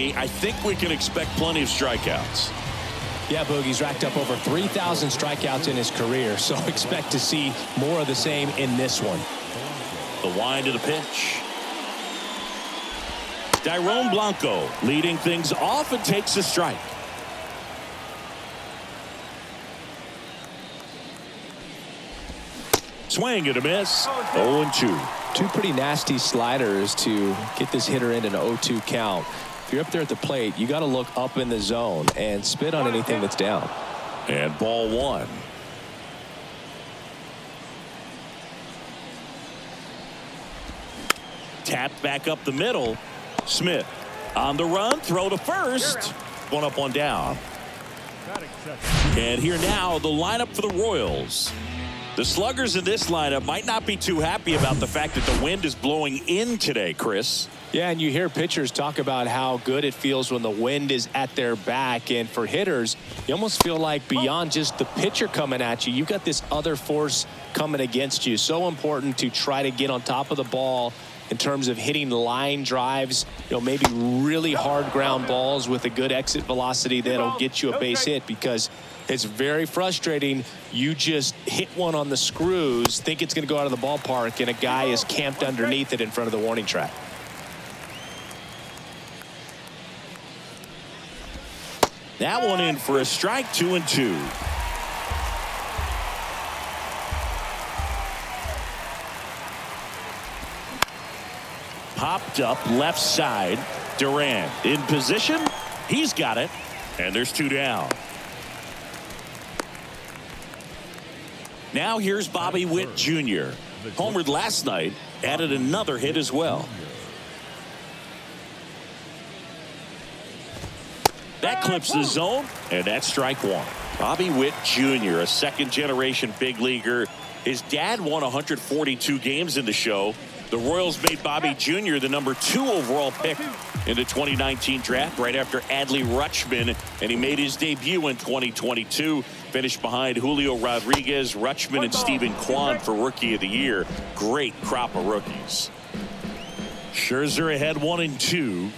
Boogie, I think we can expect plenty of strikeouts. Yeah, Boogie's racked up over 3,000 strikeouts in his career, so expect to see more of the same in this one. The wind of the pitch. Dairon Blanco leading things off and takes a strike. Swing and a miss. 0-2. Two pretty nasty sliders to get this hitter in an 0-2 count. If you're up there at the plate, you got to look up in the zone and spit on anything that's down. And ball one. Tapped back up the middle. Smith on the run, throw to first. One up, one down. And here now, the lineup for the Royals. The sluggers in this lineup might not be too happy about the fact that the wind is blowing in today, Chris. Yeah, and you hear pitchers talk about how good it feels when the wind is at their back. And for hitters, you almost feel like beyond just the pitcher coming at you, you've got this other force coming against you. So important to try to get on top of the ball in terms of hitting line drives, maybe really hard ground balls with a good exit velocity that'll get you a base hit, because it's very frustrating. You just hit one on the screws, think it's going to go out of the ballpark, and a guy is camped underneath it in front of the warning track. That one in for a strike, 2-2. Popped up left side. Durant in position. He's got it. And there's two down. Now here's Bobby Witt Jr. Homered last night. Added another hit as well. That clips the zone. And that's strike one. Bobby Witt Jr., a second-generation big leaguer. His dad won 142 games in the show. The Royals made Bobby Jr. the #2 overall pick in the 2019 draft right after Adley Rutschman, and he made his debut in 2022. Finished behind Julio Rodriguez, Rutschman, and Steven Kwan for Rookie of the Year. Great crop of rookies. Scherzer ahead 1-2.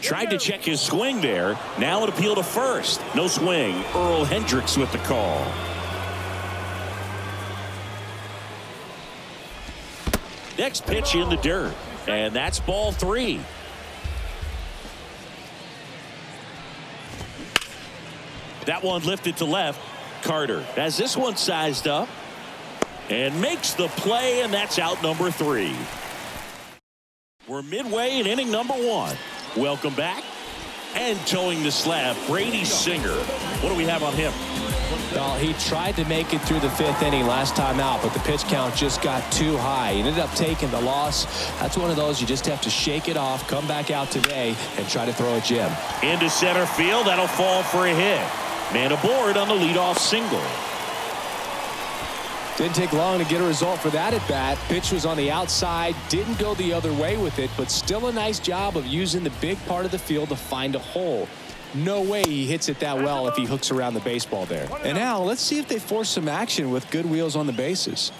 Tried to check his swing there. Now an appeal to first. No swing. Earl Hendricks with the call. Next pitch in the dirt. And that's ball three. That one lifted to left. Carter has this one sized up. And makes the play, and that's out number 3. We're midway in inning number 1. Welcome back. And towing the slab, Brady Singer. What do we have on him? Well, he tried to make it through the 5th inning last time out, but the pitch count just got too high. He ended up taking the loss. That's one of those you just have to shake it off, come back out today, and try to throw a gem. Into center field. That'll fall for a hit. Man aboard on the leadoff single. Didn't take long to get a result for that at bat. Pitch was on the outside, didn't go the other way with it, but still a nice job of using the big part of the field to find a hole. No way he hits it that well if he hooks around the baseball there. And now let's see if they force some action with good wheels on the bases.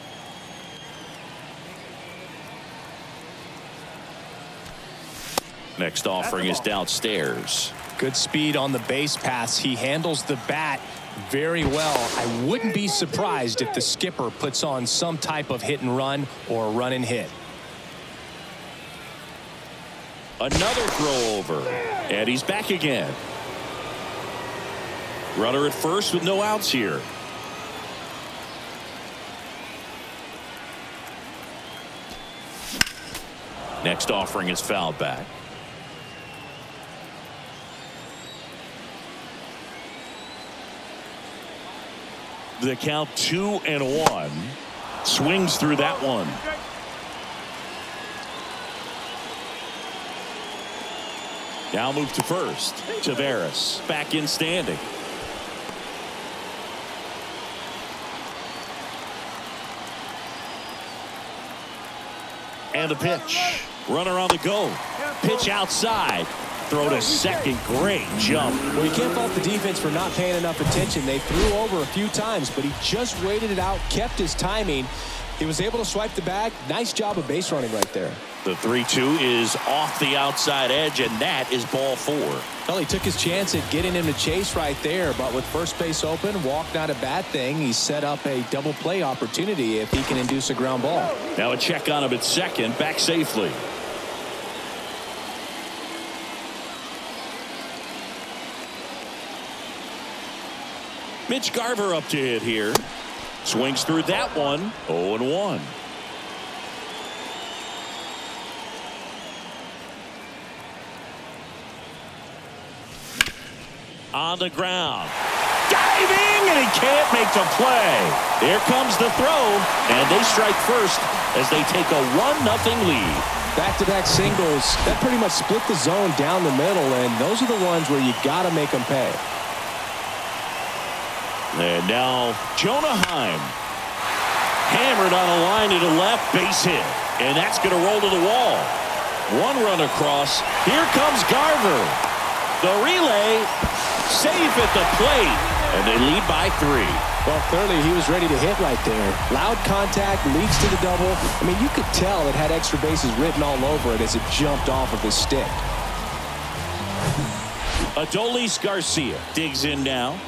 Next offering is downstairs. Good speed on the base paths. He handles the bat very well. I wouldn't be surprised if the skipper puts on some type of hit and run or run and hit. Another throw over. And he's back again. Runner at first with no outs here. Next offering is fouled back. The count 2-1. Swings through that one. Now move to first. Taveras back in standing. And the pitch. Runner on the go. Pitch outside. Throw to second. Great jump. Well, you can't fault the defense for not paying enough attention. They threw over a few times, but he just waited it out, kept his timing. He was able to swipe the bag. Nice job of base running right there. The 3-2 is off the outside edge, and that is ball 4. Well, he took his chance at getting him to chase right there, but with first base open, walk not a bad thing. He set up a double play opportunity if he can induce a ground ball. Now a check on him at second, back safely. Mitch Garver up to hit here. Swings through that one. 0-1. On the ground. Diving, and he can't make the play. Here comes the throw, and they strike first as they take a 1-0 lead. Back-to-back singles. That pretty much split the zone down the middle, and those are the ones where you got to make them pay. And now Jonah Heim. Hammered on a line to the left, base hit. And that's going to roll to the wall. One run across. Here comes Garver. The relay. Safe at the plate, and they lead by 3. Well, clearly he was ready to hit right there. Loud contact leads to the double. I mean, you could tell it had extra bases written all over it as it jumped off of his stick. Adolis Garcia digs in now.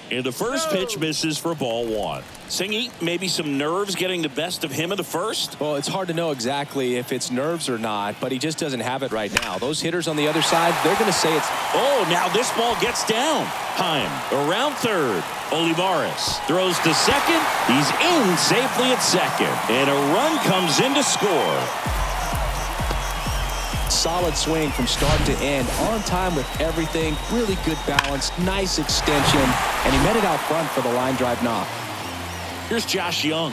And the first pitch misses for ball 1. Singy, maybe some nerves getting the best of him in the first? Well, it's hard to know exactly if it's nerves or not, but he just doesn't have it right now. Those hitters on the other side, they're going to say it's... Oh, now this ball gets down. Heim around third. Olivares throws to second. He's in safely at second. And a run comes in to score. Solid swing from start to end, on time with everything, really good balance, nice extension, and he met it out front for the line drive knock. Here's Josh Young.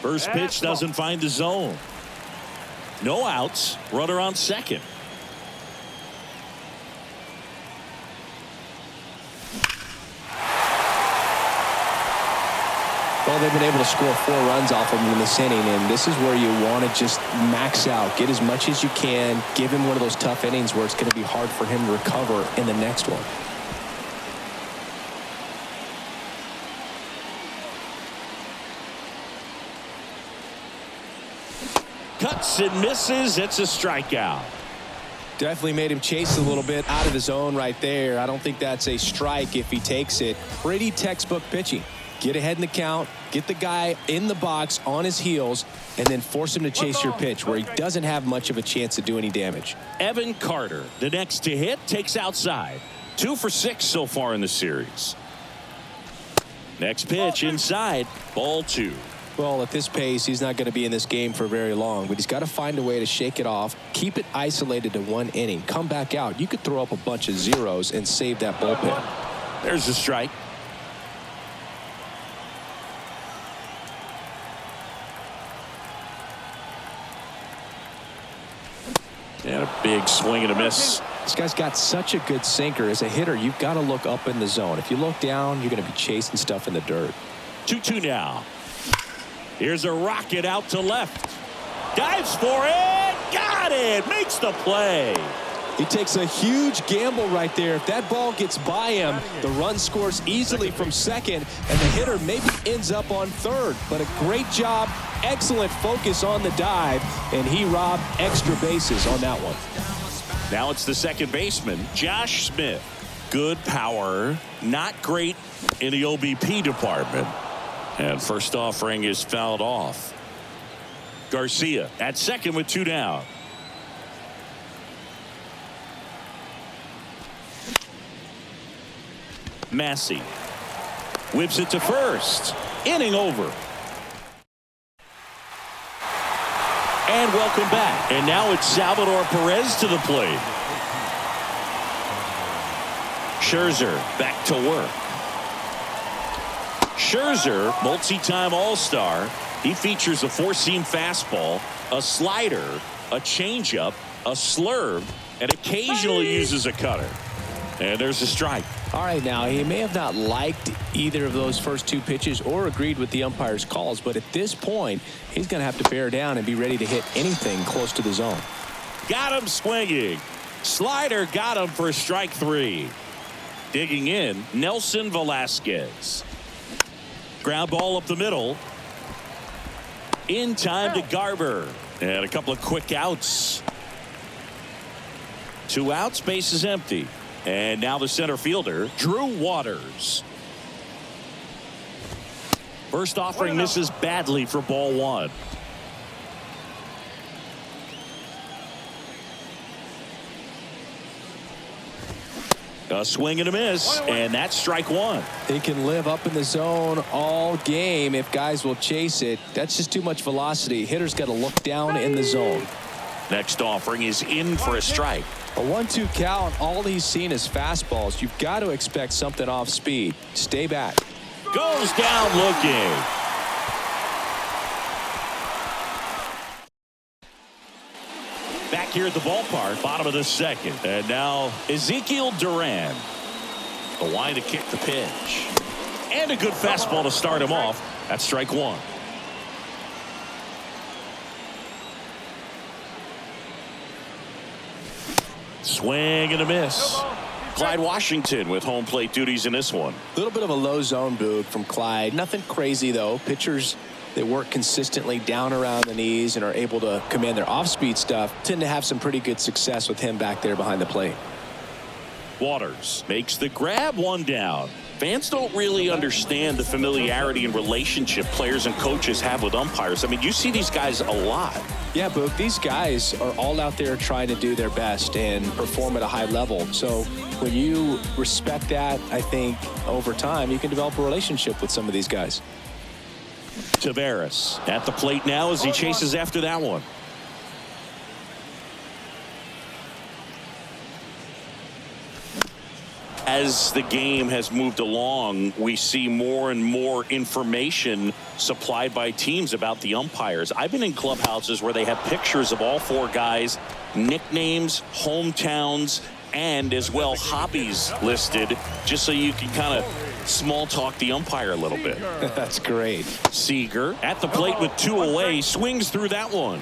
First pitch doesn't find the zone. No outs, runner on second. Well, they've been able to score 4 runs off of him in this inning, and this is where you want to just max out, get as much as you can, give him one of those tough innings where it's going to be hard for him to recover in the next one. Cuts and misses. It's a strikeout. Definitely made him chase a little bit out of the zone right there. I don't think that's a strike if he takes it. Pretty textbook pitching. Get ahead in the count, get the guy in the box on his heels, and then force him to chase your pitch where he doesn't have much of a chance to do any damage. Evan Carter, the next to hit, takes outside. 2 for 6 so far in the series. Next pitch inside, ball 2. Well, at this pace, he's not going to be in this game for very long, but he's got to find a way to shake it off, keep it isolated to 1 inning, come back out. You could throw up a bunch of zeros and save that bullpen. There's the strike. And a big swing and a miss. This guy's got such a good sinker. As a hitter, you've got to look up in the zone. If you look down, you're going to be chasing stuff in the dirt. 2-2 now. Here's a rocket out to left. Dives for it. Got it. Makes the play. He takes a huge gamble right there. If that ball gets by him, the run scores easily from second, and the hitter maybe ends up on third. But a great job, excellent focus on the dive, and he robbed extra bases on that one. Now it's the second baseman, Josh Smith. Good power, not great in the OBP department. And first offering is fouled off. Garcia at second with 2 down. Massey whips it to first. Inning over. And welcome back. And now it's Salvador Perez to the plate. Scherzer back to work. Scherzer, multi-time All-Star. He features a 4-seam fastball, a slider, a changeup, a slurve, and occasionally uses a cutter. And there's a strike. All right, now, he may have not liked either of those first 2 pitches or agreed with the umpire's calls, but at this point, he's going to have to bear down and be ready to hit anything close to the zone. Got him swinging. Slider got him for strike 3. Digging in, Nelson Velasquez. Ground ball up the middle. In time to Garber. And a couple of quick outs. 2 outs, base is empty. And now the center fielder, Drew Waters. First offering misses badly for ball 1. A swing and a miss, and that's strike 1. He can live up in the zone all game if guys will chase it. That's just too much velocity. Hitter's got to look down in the zone. Next offering is in for a strike. A 1-2 count, all he's seen is fastballs. You've got to expect something off speed. Stay back. Goes down looking. Back here at the ballpark, bottom of the second. And now Ezekiel Duran. The line to kick the pitch. And a good fastball to start him off. That's strike 1. Swing and a miss. Clyde Washington with home plate duties in this one. A little bit of a low zone boot from Clyde. Nothing crazy, though. Pitchers that work consistently down around the knees and are able to command their off-speed stuff tend to have some pretty good success with him back there behind the plate. Waters makes the grab, 1 down. Fans don't really understand the familiarity and relationship players and coaches have with umpires. I mean, you see these guys a lot. Yeah, Boog, these guys are all out there trying to do their best and perform at a high level. So when you respect that, I think over time you can develop a relationship with some of these guys. Taveras at the plate now as he chases after that one. As the game has moved along, we see more and more information supplied by teams about the umpires. I've been in clubhouses where they have pictures of all 4 guys, nicknames, hometowns, and as well hobbies listed, just so you can kind of small talk the umpire a little bit. That's great. Seager at the plate with 2 away, swings through that one.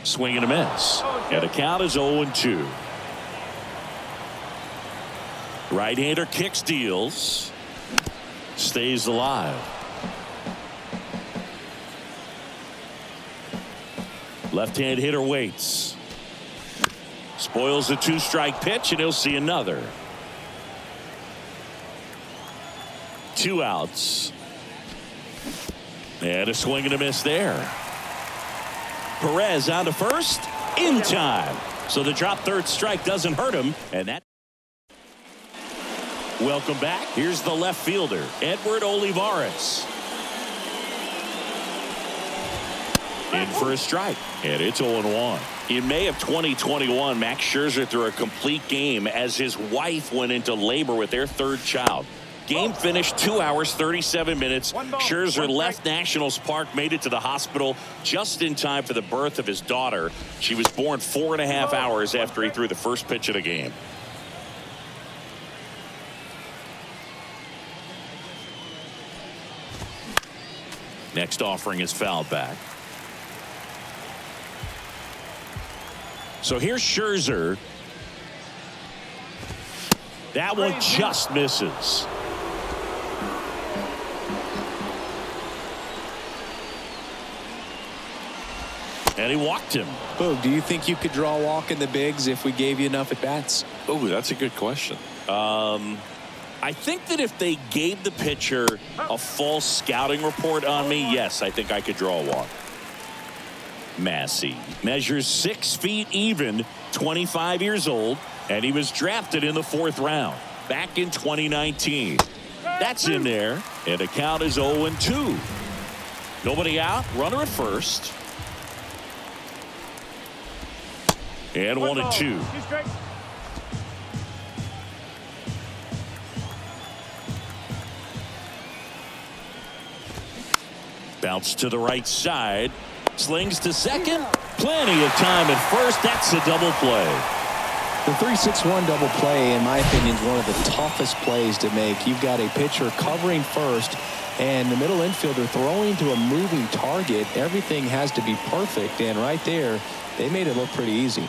Swing and a miss. And the count is 0-2. Right-hander kicks, deals. Stays alive. Left-hand hitter waits. Spoils the 2-strike pitch, and he'll see another. 2 outs. And a swing and a miss there. Perez on to first in time. So the drop 3rd strike doesn't hurt him. And that. Welcome back. Here's the left fielder, Edward Olivares. In for a strike. And it's 0-1. In May of 2021, Max Scherzer threw a complete game as his wife went into labor with their 3rd child. Game finished 2 hours, 37 minutes. Scherzer left Nationals Park, made it to the hospital just in time for the birth of his daughter. She was born 4.5 hours after he threw the first pitch of the game. Next offering is fouled back. So here's Scherzer. That one just misses. And he walked him. Boog, do you think you could draw a walk in the bigs if we gave you enough at-bats? Oh, that's a good question. I think that if they gave the pitcher a false scouting report on me, yes, I think I could draw a walk. Massey measures 6 feet even, 25 years old, and he was drafted in the 4th round back in 2019. That's in there, and the count is 0-2. Nobody out, runner at first. And 1-2. Bounce to the right side. Slings to second. Plenty of time at first. That's a double play. The 3-6-1 double play, in my opinion, is one of the toughest plays to make. You've got a pitcher covering first, And the middle infielder throwing to a moving target, everything has to be perfect. And right there, they made it look pretty easy.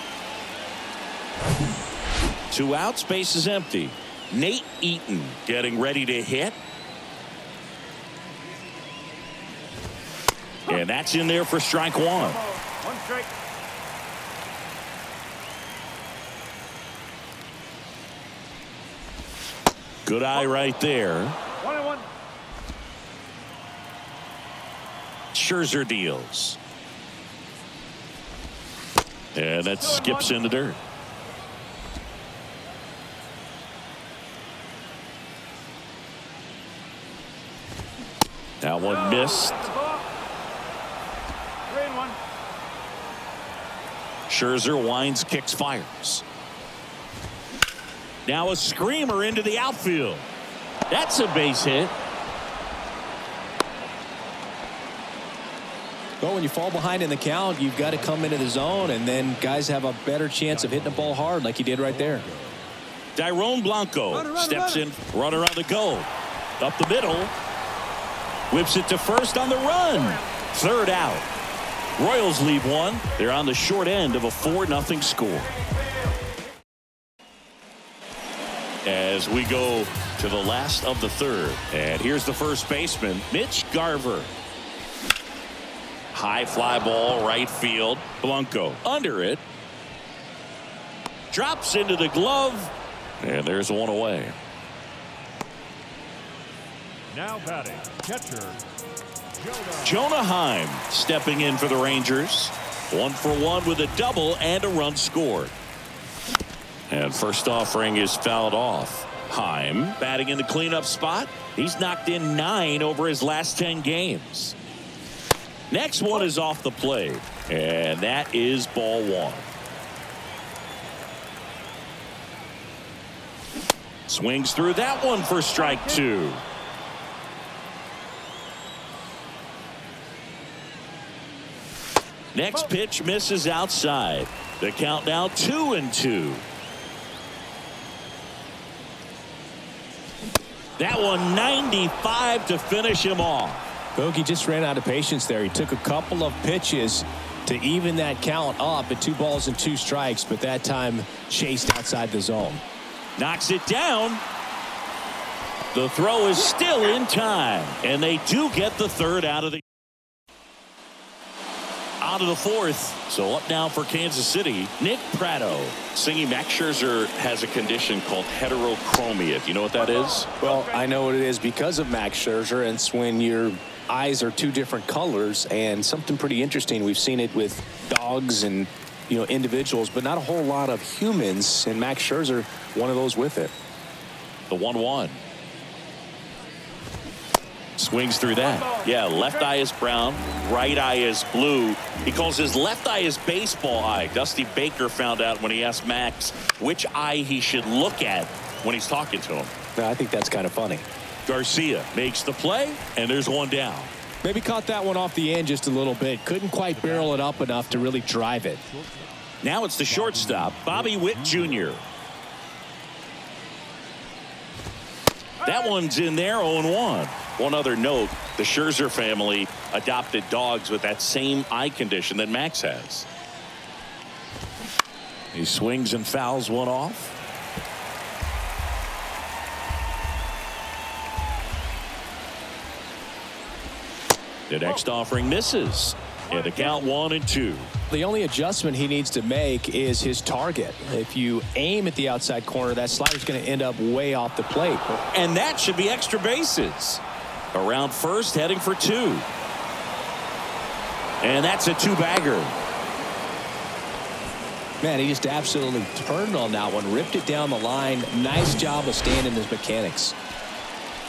2 outs, base is empty. Nate Eaton getting ready to hit. And that's in there for strike 1. 1 strike. Good eye right there. 1-1. Scherzer deals. And that skips in the dirt. That one missed. 3-1. Scherzer winds, kicks, fires. Now a screamer into the outfield. That's a base hit. Well, when you fall behind in the count, you've got to come into the zone, and then guys have a better chance of hitting the ball hard like he did right there. Dairon Blanco steps in, runner on the go. Up the middle. Whips it to first on the run. 3rd out. Royals lead 1. They're on the short end of a 4-0 score. As we go to the last of the 3rd. And here's the first baseman, Mitch Garver. High fly ball, right field. Blanco under it. Drops into the glove. And there's one away. Now batting, catcher, Jonah Heim stepping in for the Rangers. 1 for 1 with a double and a run scored. And first offering is fouled off. Heim batting in the cleanup spot. He's knocked in 9 over his last 10 games. Next one is off the plate. And that is ball 1. Swings through that one for strike 2. Next pitch misses outside. The count now 2-2. That one 95 to finish him off. Bogey just ran out of patience there. He took a couple of pitches to even that count up at 2 balls and 2 strikes, but that time chased outside the zone. Knocks it down. The throw is still in time, and they do get the 3rd out of the 4th. So up now for Kansas City, Nick Pratto. Singing Max Scherzer has a condition called heterochromia. Do you know what that is? Well, I know what it is because of Max Scherzer, and it's when your eyes are 2 different colors, and something pretty interesting. We've seen it with dogs and individuals, but not a whole lot of humans, and Max Scherzer, one of those with it. The 1-1. Swings through that. Yeah, left eye is brown, right eye is blue. He calls his left eye his baseball eye. Dusty Baker found out when he asked Max which eye he should look at when he's talking to him. I think that's kind of funny. Garcia makes the play, and there's one down. Maybe caught that one off the end just a little bit. Couldn't quite barrel it up enough to really drive it. Now it's the shortstop, Bobby Witt Jr. That one's in there, 0-1. One other note, the Scherzer family adopted dogs with that same eye condition that Max has. He swings and fouls one off. The next offering misses. And the count 1-2. The only adjustment he needs to make is his target. If you aim at the outside corner, that slider's going to end up way off the plate. And that should be extra bases. Around first, heading for 2. And that's a 2-bagger. Man, he just absolutely turned on that one, ripped it down the line. Nice job of standing his mechanics.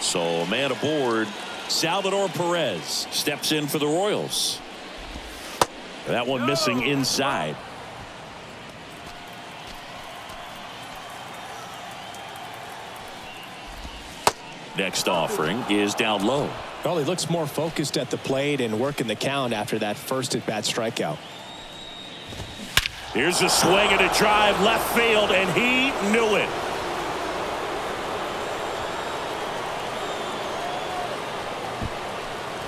So a man aboard, Salvador Perez steps in for the Royals. That one missing inside. Next offering is down low. Well, he looks more focused at the plate and working the count after that first at-bat strikeout. Here's a swing and a drive left field, and he knew it.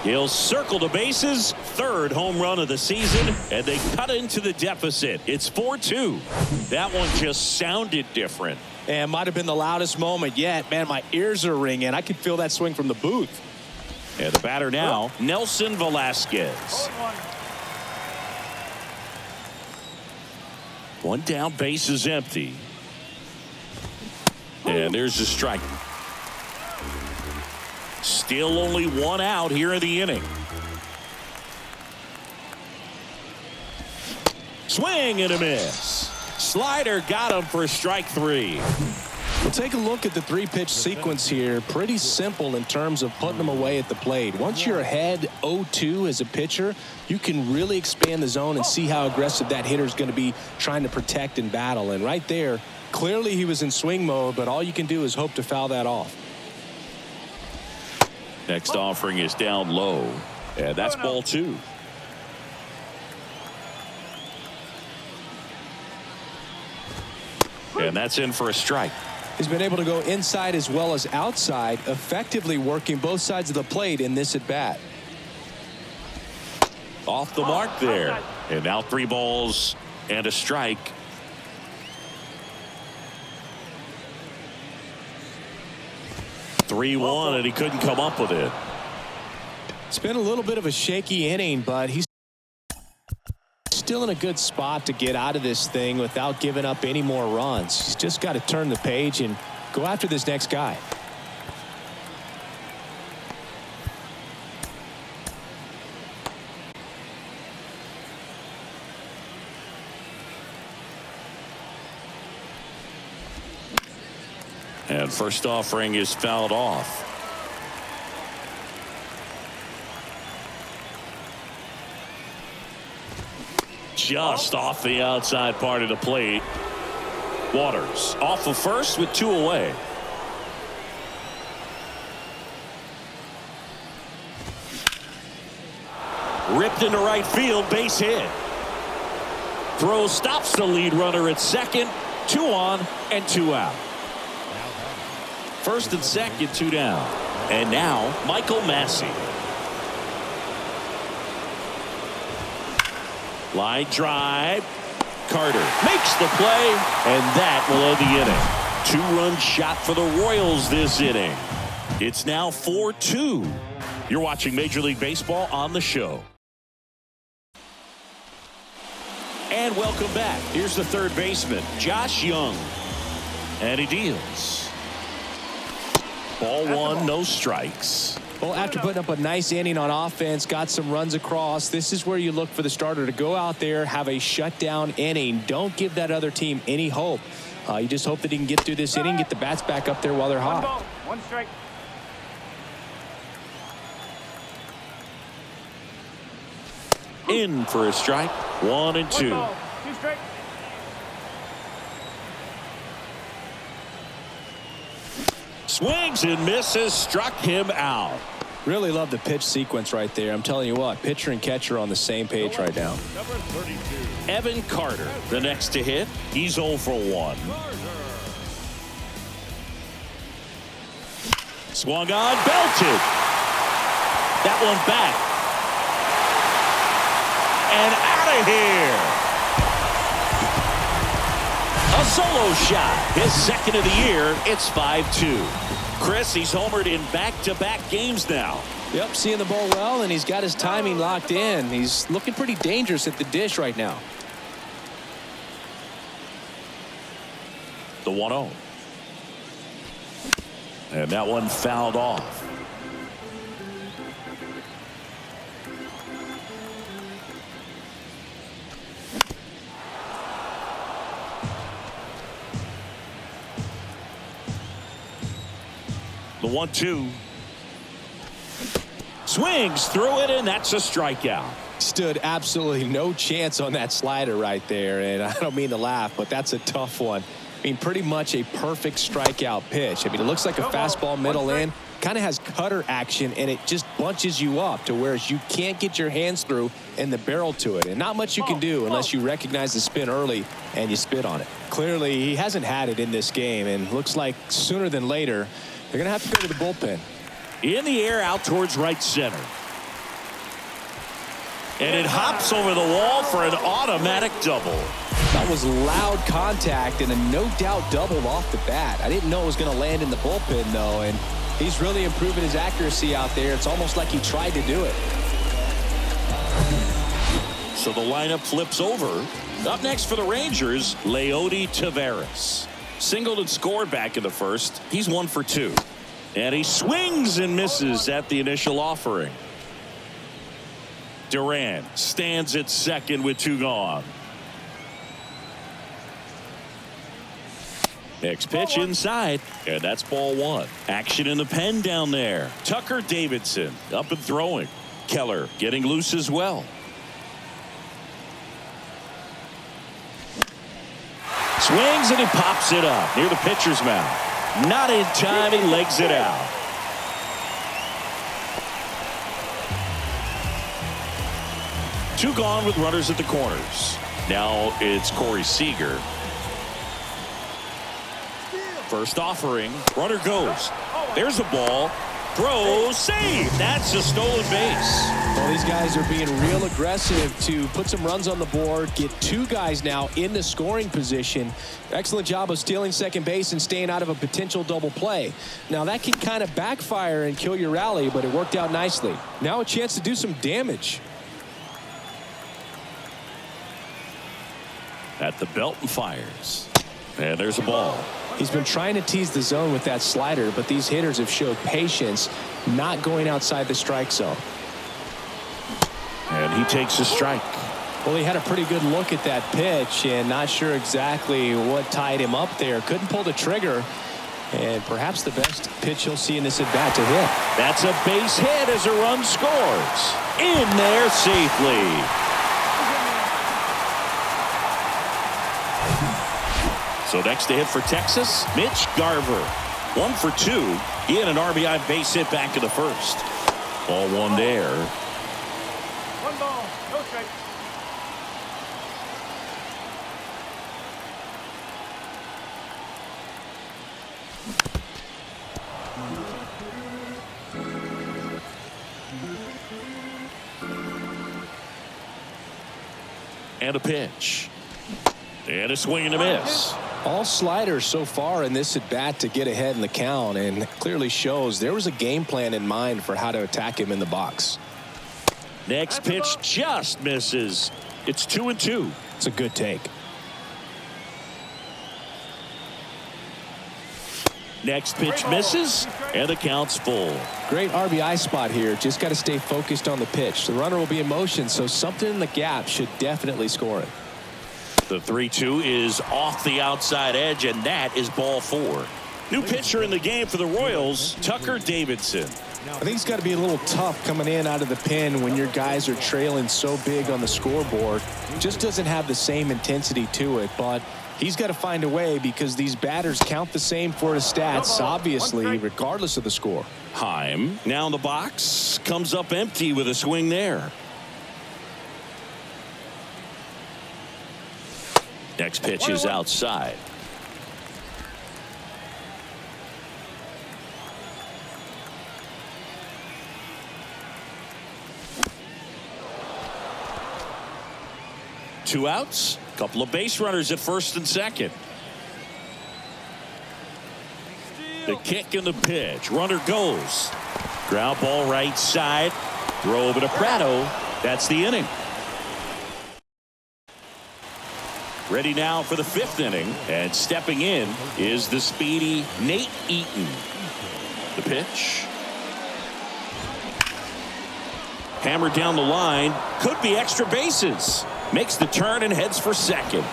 He'll circle the bases. Third home run of the season, and they cut into the deficit. It's 4-2. That one just sounded different. And might have been the loudest moment yet. Man, my ears are ringing. I could feel that swing from the booth. And the batter now, Nelson Velasquez. One down, base is empty. And there's a strike. Still only one out here in the inning. Swing and a miss. Slider got him for strike 3. We'll take a look at the 3-pitch sequence here. Pretty simple in terms of putting them away at the plate. Once you're ahead 0-2 as a pitcher, you can really expand the zone and see how aggressive that hitter is going to be trying to protect and battle. And right there, clearly he was in swing mode, but all you can do is hope to foul that off. Next offering is down low, and that's ball 2. And that's in for a strike. He's been able to go inside as well as outside, effectively working both sides of the plate in this at-bat. Off the mark there. And now 3 balls and a strike. (3-1), and he couldn't come up with it. It's been a little bit of a shaky inning, but he's still in a good spot to get out of this thing without giving up any more runs. He's just got to turn the page and go after this next guy. And first offering is fouled off. Just off the outside part of the plate. Waters off of first with 2 away. Ripped into right field, base hit. Throw stops the lead runner at second. 2 on and 2 out. First and second, 2 down. And now Michael Massey. Line drive. Carter makes the play, and that will end the inning. 2-run shot for the Royals this inning. It's now 4-2. You're watching Major League Baseball on the show. And welcome back. Here's the third baseman, Josh Young. And he deals. Ball 1, no strikes. Well, after putting up a nice inning on offense, got some runs across, this is where you look for the starter to go out there, have a shutdown inning. Don't give that other team any hope. You just hope that he can get through this inning, get the bats back up there while they're hot. 1 ball, 1 strike. In for a strike. 1 and 2. 1 ball, 2 strike. Swings and misses, struck him out. Really love the pitch sequence right there. I'm telling you what, pitcher and catcher on the same page right now. Number 32. Evan Carter, the next to hit. He's 0 for 1. Swung on, belted. That one back. And out of here. A solo shot. His second of the year. It's 5-2. Chris, he's homered in back-to-back games now. Yep, seeing the ball well, and he's got his timing locked in. He's looking pretty dangerous at the dish right now. The 1-0. And that one fouled off. The 1-2. Swings through it, and that's a strikeout. Stood absolutely no chance on that slider right there, and I don't mean to laugh, but that's a tough one. I mean, pretty much a perfect strikeout pitch. I mean, it looks like a fastball middle in, kind of has cutter action, and it just bunches you up to where you can't get your hands through and the barrel to it. And not much you can do unless you recognize the spin early and you spit on it. Clearly, he hasn't had it in this game, and looks like sooner than later, they're going to have to go to the bullpen. In the air, out towards right center. And it hops over the wall for an automatic double. That was loud contact and a no-doubt double off the bat. I didn't know it was going to land in the bullpen, though, and he's really improving his accuracy out there. It's almost like he tried to do it. So the lineup flips over. Up next for the Rangers, Leody Taveras. Singled and scored back in the first. He's 1 for 2. And he swings and misses at the initial offering. Duran stands at second with 2 gone. Next pitch inside, and that's ball 1. Action in the pen down there. Tucker Davidson up and throwing. Keller getting loose as well. Swings and he pops it up near the pitcher's mound. Not in time, he legs it out. Two gone with runners at the corners. Now it's Corey Seager. First offering, runner goes. There's a ball. Throw, save. That's a stolen base. Well, these guys are being real aggressive to put some runs on the board, get 2 guys now in the scoring position. Excellent job of stealing second base and staying out of a potential double play. Now that can kind of backfire and kill your rally, but it worked out nicely. Now a chance to do some damage. At the belt and fires. And there's a ball. He's been trying to tease the zone with that slider, but these hitters have showed patience, not going outside the strike zone. And he takes a strike. Well, he had a pretty good look at that pitch and not sure exactly what tied him up there. Couldn't pull the trigger, and perhaps the best pitch he'll see in this at bat to hit. That's a base hit as a run scores. In there safely. So next to hit for Texas, Mitch Garver. 1 for 2. He had an RBI base hit back in the first. Ball 1 there. 1 ball, no strike. And a pitch. And a swing and a miss. All sliders so far in this at bat to get ahead in the count, and clearly shows there was a game plan in mind for how to attack him in the box. Next pitch just misses. It's 2-2. It's a good take. Next pitch misses, and the count's full. Great RBI spot here. Just got to stay focused on the pitch. The runner will be in motion, so something in the gap should definitely score it. The 3-2 is off the outside edge, and that is ball 4. New pitcher in the game for the Royals, Tucker Davidson. I think it's got to be a little tough coming in out of the pen when your guys are trailing so big on the scoreboard. Just doesn't have the same intensity to it, but he's got to find a way because these batters count the same for his stats, obviously, regardless of the score. Heim now in the box, comes up empty with a swing there. Next pitch is outside. Two outs, couple of base runners at first and second. The kick and the pitch. Runner goes. Ground ball right side. Throw over to Prado. That's the inning. Ready now for the 5th inning, and stepping in is the speedy Nate Eaton. The pitch. Hammered down the line. Could be extra bases. Makes the turn and heads for second.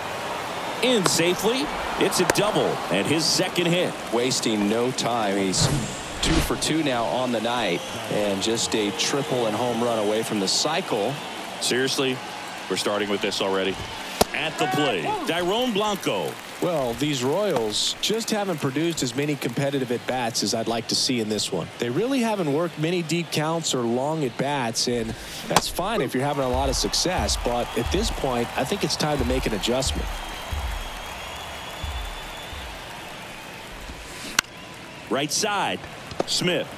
In safely. It's a double and his second hit. Wasting no time. He's 2 for 2 now on the night, and just a triple and home run away from the cycle. Seriously, we're starting with this already. At the plate, Dairon Blanco. Well, these Royals just haven't produced as many competitive at-bats as I'd like to see in this one. They really haven't worked many deep counts or long at-bats, and that's fine if you're having a lot of success, but at this point, I think it's time to make an adjustment. Right side, Smith.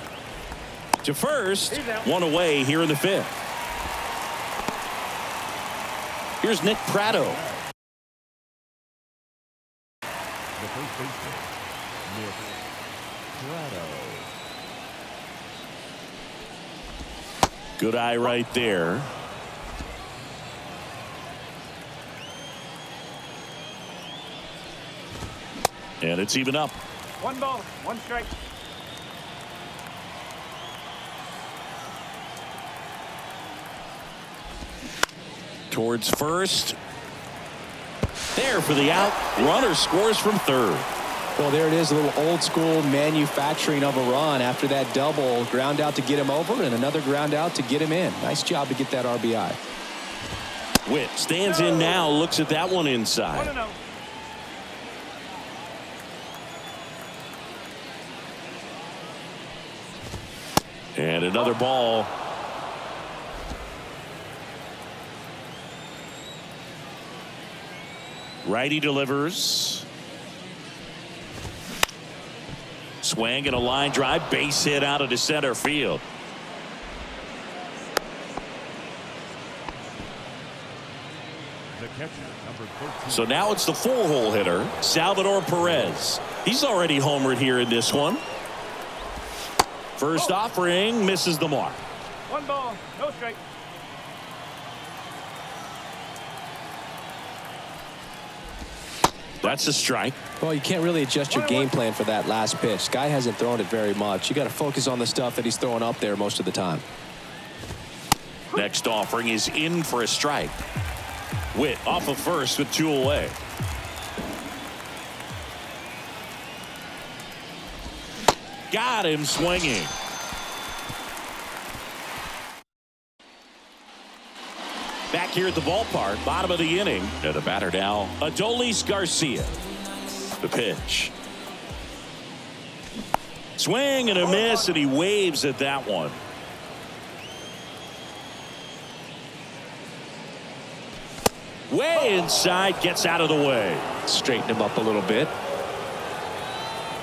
To first, 1 away here in the 5th. Here's Nick Pratto. The first baseman, Nick Pratto. Good eye right there. And it's even up. 1 ball, 1 strike. Towards first. There for the out. Runner scores from third. Well, there it is, a little old school manufacturing of a run after that double. Ground out to get him over and another ground out to get him in. Nice job to get that RBI. Witt stands in now, looks at that one inside. 1-0. And another ball. Righty delivers. Swing and a line drive, base hit out into center field. The catcher, number 13. So now it's the 4-hole hitter, Salvador Perez. He's already homered here in this one. First offering misses the mark. 1 ball, no strike. That's a strike. Well, you can't really adjust your game plan for that last pitch. Guy hasn't thrown it very much. You got to focus on the stuff that he's throwing up there most of the time. Next offering is in for a strike. Witt off of first with 2 away. Got him swinging. Back here at the ballpark, bottom of the inning. And the batter now, Adolis Garcia. The pitch. Swing and a miss, and he waves at that one. Way inside, gets out of the way. Straighten him up a little bit.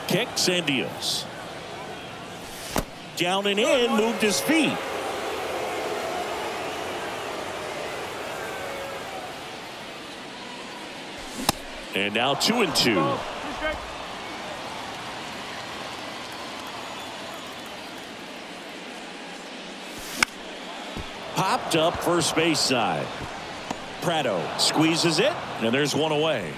Kicks and deals. Down and in, moved his feet. And now 2-2. 2 strike. Popped up first base side. Pratto squeezes it, and there's 1 away.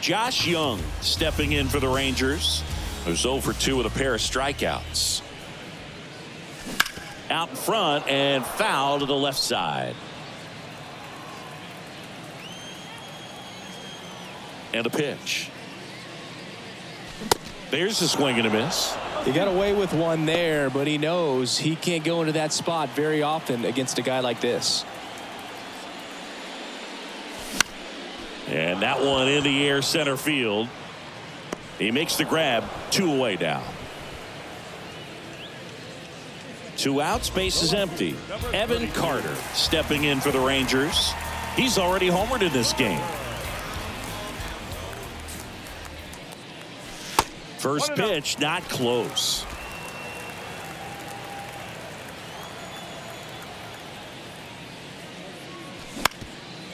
Josh Young stepping in for the Rangers, who's 0 for 2 with a pair of strikeouts. Out in front and foul to the left side. And a pitch. There's a swing and a miss. He got away with one there, but he knows he can't go into that spot very often against a guy like this. And that one in the air center field. He makes the grab. 2 away now. 2 outs, base is empty. Evan Carter stepping in for the Rangers. He's already homered in this game. First pitch, not close.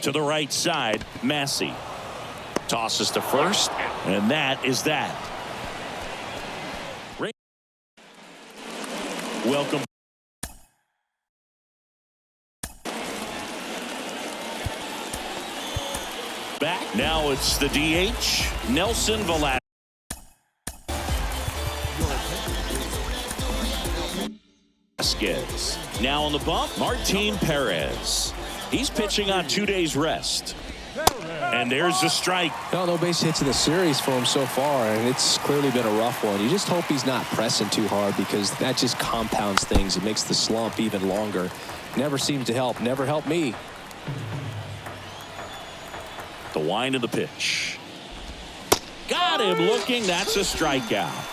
To the right side, Massey tosses to first, and that is that. Welcome. Back now, it's the DH, Nelson Velasquez. Now on the bump, Martin Perez. He's pitching on 2 days rest. And there's the strike. Well, no base hits in the series for him so far, and it's clearly been a rough one. You just hope he's not pressing too hard, because that just compounds things. It makes the slump even longer. Never seems to help. Never helped me. The wind of the pitch. Got him looking. That's a strikeout.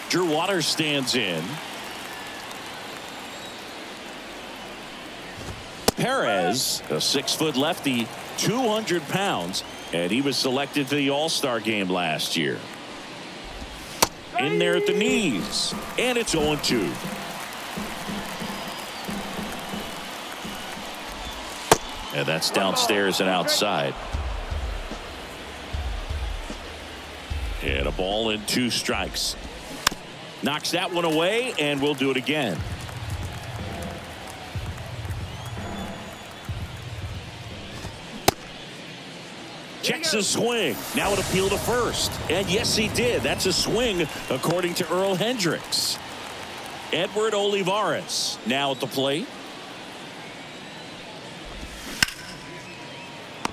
Drew Waters stands in. Perez, a 6-foot lefty, 200 pounds, and he was selected to the All-Star game last year. In there at the knees, and it's 0-2. And that's downstairs and outside. And a ball and 2 strikes. Knocks that one away, and we'll do it again. Checks a swing. Now an appeal to first. And yes, he did. That's a swing, according to Earl Hendricks. Edward Olivares now at the plate.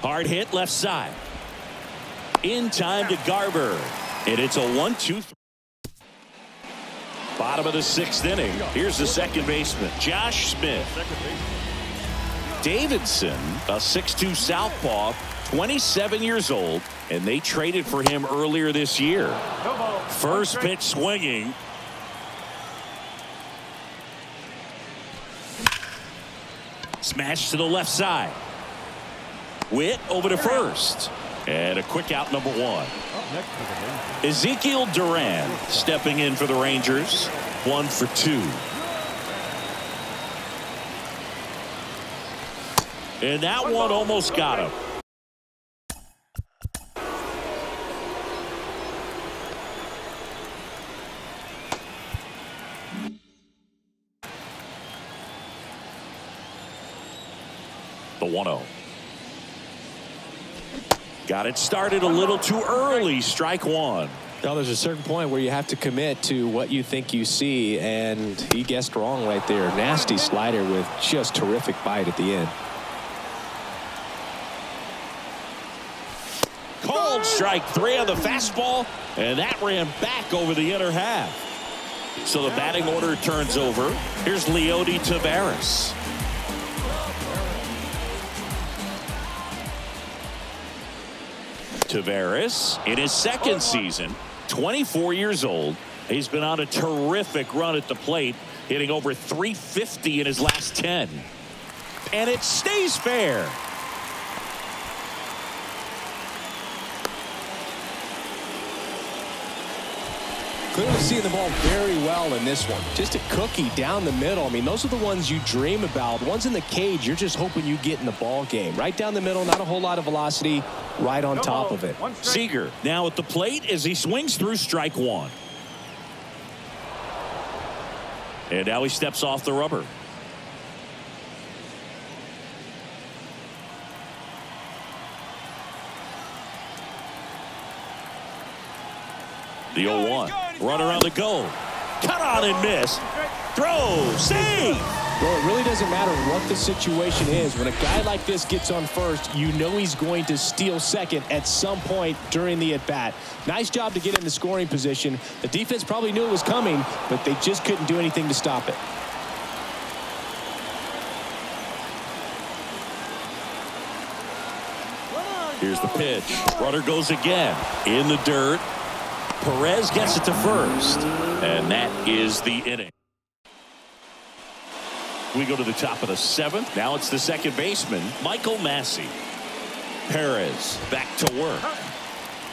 Hard hit left side. In time to Garber. And it's a 1-2. Bottom of the 6th inning. Here's the second baseman, Josh Smith. Davidson, a 6'2 southpaw, 27 years old, and they traded for him earlier this year. First pitch swinging. Smash to the left side. Witt over to first. And a quick out, number 1. Ezekiel Duran stepping in for the Rangers. 1 for 2. And that one almost got him. The 1-0. Got it started a little too early. Strike 1. Now there's a certain point where you have to commit to what you think you see, and he guessed wrong right there. Nasty slider with just terrific bite at the end. Called strike 3 on the fastball, and that ran back over the inner half. So the batting order turns over. Here's Leody Taveras. Taveras in his second season, 24 years old. He's been on a terrific run at the plate, hitting over 350 in his last 10. And it stays fair. Clearly seeing the ball very well in this one. Just a cookie down the middle. I mean, those are the ones you dream about. Ones in the cage, you're just hoping you get in the ball game. Right down the middle, not a whole lot of velocity, right on top of it. Seager now at the plate as he swings through strike 1. And now he steps off the rubber. The 0-1. Runner on the go. Cut on and miss. Throw. Save. Well, it really doesn't matter what the situation is. When a guy like this gets on first, you know he's going to steal second at some point during the at-bat. Nice job to get in the scoring position. The defense probably knew it was coming, but they just couldn't do anything to stop it. Here's the pitch. Runner goes again. In the dirt. Perez gets it to first. And that is the inning. We go to the top of the 7th. Now it's the second baseman, Michael Massey. Perez back to work.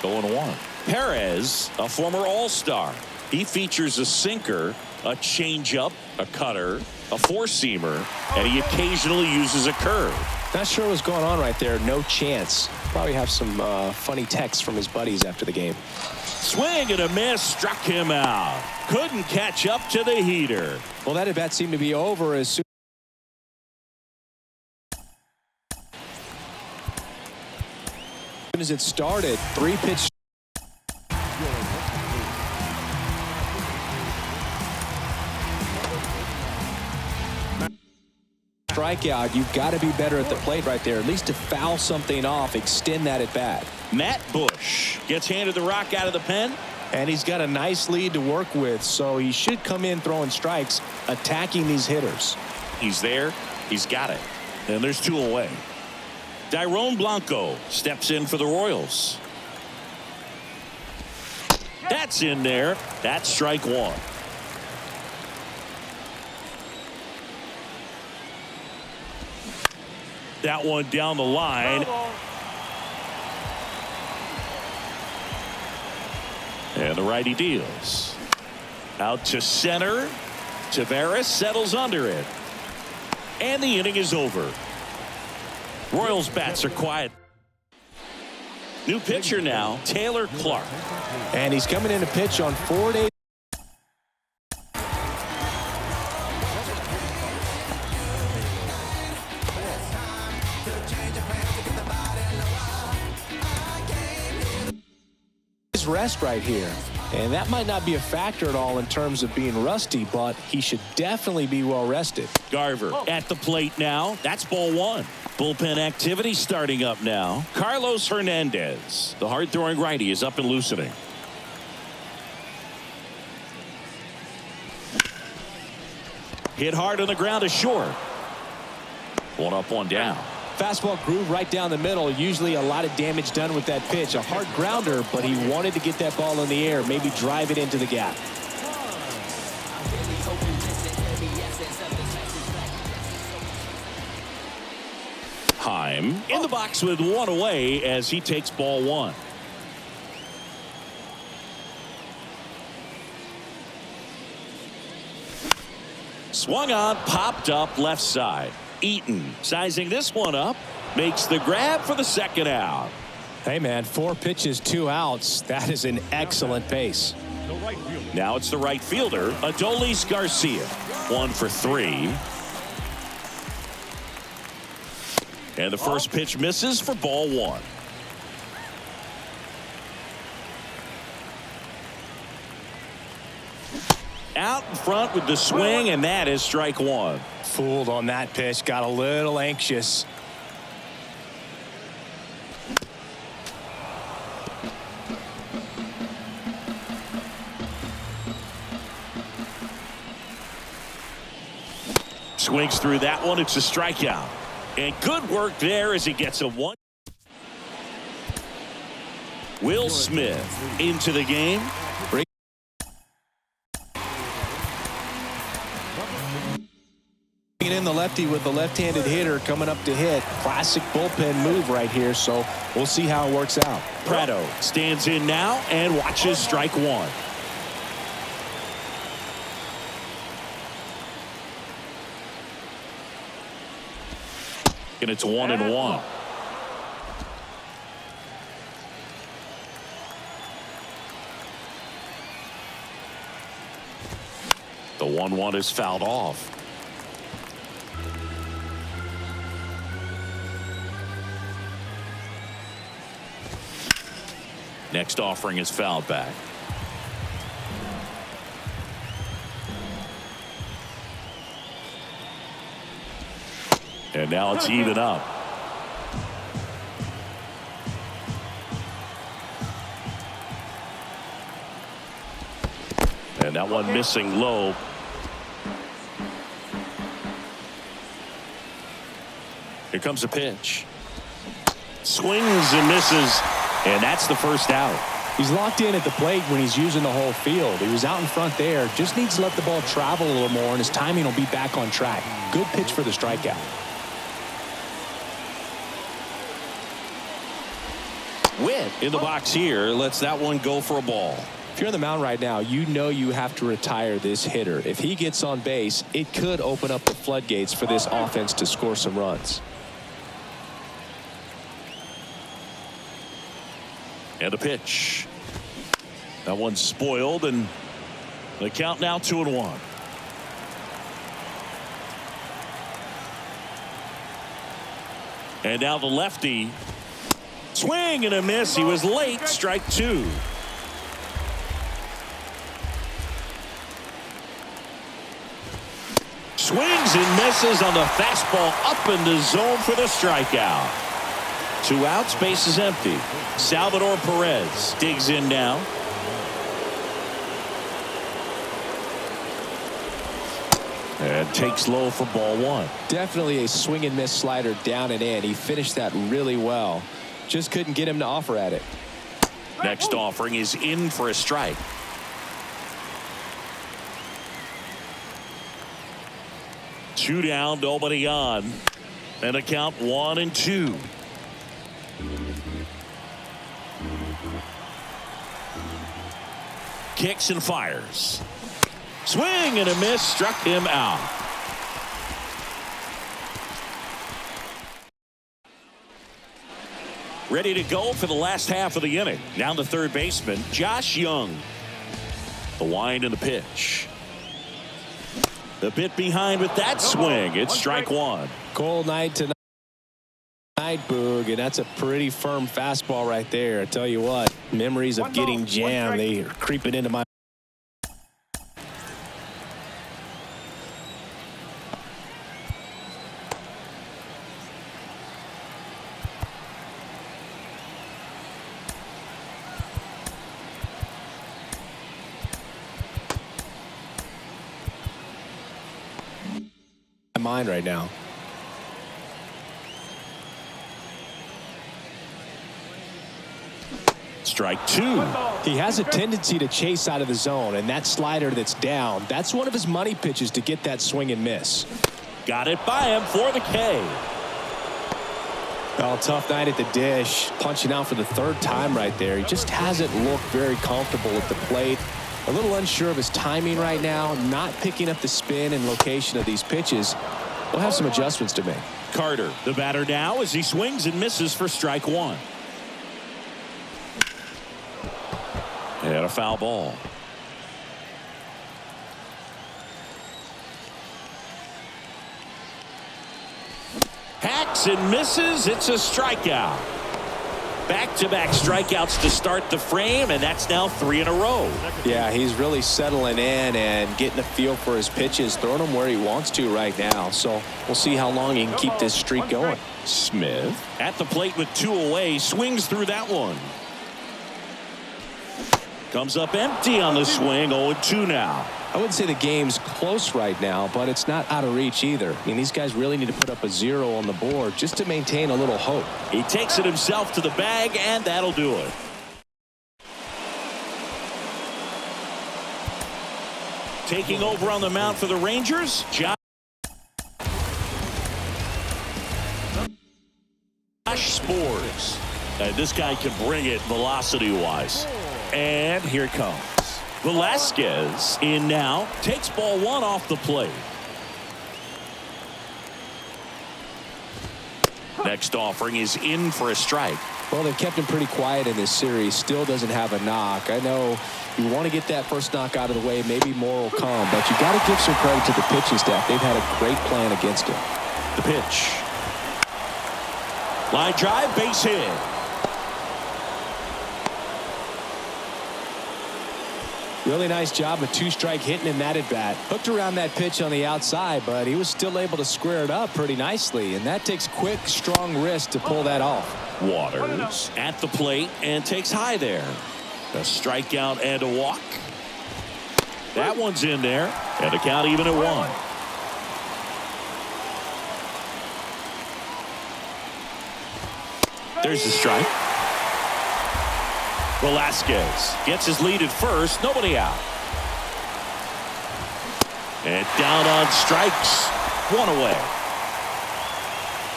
0-1. Perez, a former All-Star. He features a sinker, a changeup, a cutter, a four-seamer, and he occasionally uses a curve. Not sure what's going on right there. No chance. Probably have some funny texts from his buddies after the game. Swing and a miss, struck him out. Couldn't catch up to the heater. Well, that at-bat seemed to be over as soon as it started. 3-pitch. Strikeout. You've got to be better at the plate right there, at least to foul something off, extend that at bat. Matt Bush gets handed the rock out of the pen, and he's got a nice lead to work with, so he should come in throwing strikes, attacking these hitters. He's there, he's got it, and there's 2 away. Dairon Blanco steps in for the Royals. That's in there. That's strike 1. That one down the line. And the righty deals. Out to center. Taveras settles under it. And the inning is over. Royals bats are quiet. New pitcher now, Taylor Clark. And he's coming in to pitch on 4 days. Rest right here, and that might not be a factor at all in terms of being rusty, but he should definitely be well rested. Garver at the plate now. That's ball one. Bullpen activity starting up now. Carlos Hernandez, the hard throwing righty, is up and loosening. Hit hard on the ground to short. One up, one down. Fastball groove right down the middle. Usually a lot of damage done with that pitch. A hard grounder, but he wanted to get that ball in the air, maybe drive it into the gap. Heim in the box with one away as he takes ball one. Swung on, popped up left side. Eaton sizing this one up, makes the grab for the second out. Hey man, 4 pitches, 2 outs. That is an excellent pace. Now it's the right fielder, Adolis Garcia. 1 for 3. And the first pitch misses for ball one. Out in front with the swing, and that is strike one. Fooled on that pitch, got a little anxious. Swings through that one. It's a strikeout. And good work there as he gets a one. Will Smith into the game. In the lefty with the left-handed hitter coming up to hit. Classic bullpen move right here, so we'll see how it works out. Prado stands in now and watches strike one. And it's 1-1. The 1-1 is fouled off. Next offering is fouled back. And now it's even up. And that one missing low. Here comes a pitch. Swings and misses. And that's the first out. He's locked in at the plate when he's using the whole field. He was out in front there. Just needs to let the ball travel a little more, and his timing will be back on track. Good pitch for the strikeout. Witt in the box here lets that one go for a ball. If you're on the mound right now, you know you have to retire this hitter. If he gets on base, it could open up the floodgates for this offense to score some runs. And a pitch. That one's spoiled, and the count now 2-1. And now the lefty. Swing and a miss. He was late. Strike two. Swings and misses on the fastball up in the zone for the strikeout. 2 outs, base is empty. Salvador Perez digs in now. And takes low for ball one. Definitely a swing and miss slider down and in. He finished that really well. Just couldn't get him to offer at it. Next offering is in for a strike. Two down, nobody on. And a count 1-2. Kicks and fires. Swing and a miss, struck him out. Ready to go for the last half of the inning. Now the third baseman, Josh Young. The wind and the pitch. The bit behind with that swing. It's strike one. Cold night tonight, Boog, and that's a pretty firm fastball right there. I tell you what, memories of getting jammed, they are creeping into my mind right now. Strike two. He has a tendency to chase out of the zone, and that slider that's down, that's one of his money pitches to get that swing and miss. Got it by him for the K. Well, tough night at the dish, punching out for the third time right there. He just hasn't looked very comfortable at the plate. A little unsure of his timing right now, not picking up the spin and location of these pitches. We'll have some adjustments to make. Carter, the batter now, as he swings and misses for strike one. And a foul ball. Hacks and misses. It's a strikeout. Back-to-back strikeouts to start the frame, and that's now 3 in a row. Yeah, he's really settling in and getting a feel for his pitches, throwing them where he wants to right now. So we'll see how long he can keep this streak going. Smith at the plate with 2 away, swings through that one. Comes up empty on the swing, 0-2 now. I wouldn't say the game's close right now, but it's not out of reach either. I mean, these guys really need to put up a 0 on the board just to maintain a little hope. He takes it himself to the bag, and that'll do it. Taking over on the mound for the Rangers, Josh Spores. This guy can bring it velocity-wise. And here it comes. Velasquez in now, takes ball 1 off the plate. Next offering is in for a strike. Well, they've kept him pretty quiet in this series. Still doesn't have a knock. I know you want to get that first knock out of the way. Maybe more will come, but you got to give some credit to the pitching staff. They've had a great plan against him. The pitch. Line drive, base hit. Really nice job of 2-strike hitting in that at bat. Hooked around that pitch on the outside, but he was still able to square it up pretty nicely, and that takes quick, strong wrist to pull that off. Waters at the plate and takes high there. A strikeout and a walk. That one's in there, and the count even at 1. There's the strike. Velasquez gets his lead at first, nobody out. And down on strikes, 1 away.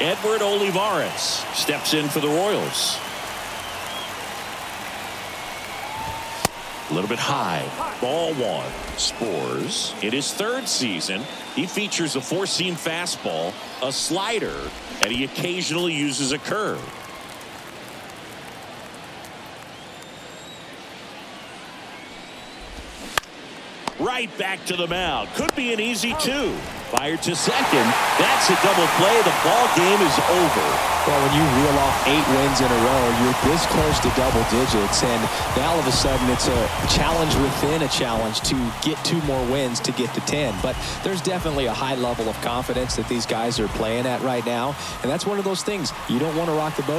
Edward Olivares steps in for the Royals. A little bit high. Ball 1. Spores in his 3rd season. He features a 4-seam fastball, a slider, and he occasionally uses a curve. Right back to the mound. Could be an easy 2. Fired to second. That's a double play. The ball game is over. Well, when you reel off 8 wins in a row, you're this close to double digits, and now all of a sudden it's a challenge within a challenge to get 2 more wins to get to 10. But there's definitely a high level of confidence that these guys are playing at right now, and that's one of those things. You don't want to rock the boat.